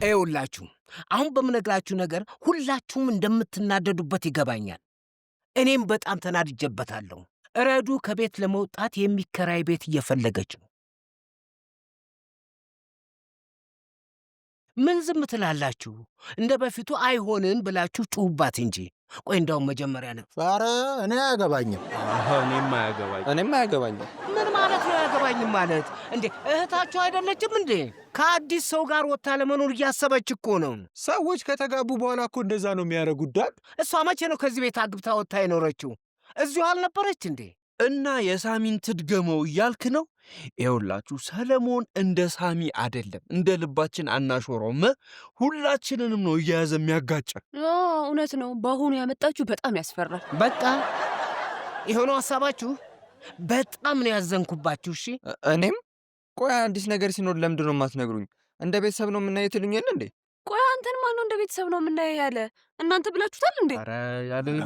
ይኸውላችሁ አሁን በምነግራችሁ ነገር ሁላችሁም እንደምትናደዱበት ይገባኛል። እኔም በጣም ተናድጄበታለሁ። ረዱ ከቤት ለመውጣት የሚከራይ ቤት እየፈለገች ነው። ምን ዝም ትላላችሁ? እንደ በፊቱ አይሆንም ብላችሁ ጩሁባት እንጂ። ቆይ እንዳውም መጀመሪያ ነው። ኧረ እኔ አያገባኝም። እኔም አያገባኝም። ምን ማለት ነው አያገባኝም ማለት? እንዴ እህታችሁ አይደለችም እንዴ? ከአዲስ ሰው ጋር ወጥታ ለመኖር እያሰበች እኮ ነው። ሰዎች ከተጋቡ በኋላ እኮ እንደዛ ነው የሚያደርጉት ዳድ። እሷ መቼ ነው ከዚህ ቤት አግብታ ወጥታ የኖረችው? እዚሁ አልነበረች እንዴ? እና የሳሚን ትድገመው እያልክ ነው? ይኸውላችሁ ሰለሞን እንደ ሳሚ አይደለም፣ እንደ ልባችን አናሾረውም። ሁላችንንም ነው እየያዘ የሚያጋጨን። እውነት ነው። በአሁኑ ያመጣችሁ በጣም ያስፈራል። በቃ የሆነው ሀሳባችሁ በጣም ነው ያዘንኩባችሁ። እሺ እኔም ቆይ አዲስ ነገር ሲኖር ለምንድን ነው የማትነግሩኝ? እንደ ቤተሰብ ነው የምናየው ትሉኝ የለ እንዴ? ቆይ አንተን ማነው እንደ ቤተሰብ ነው የምናየው ያለ? እናንተ ብላችሁታል እንዴ? ኧረ ያለን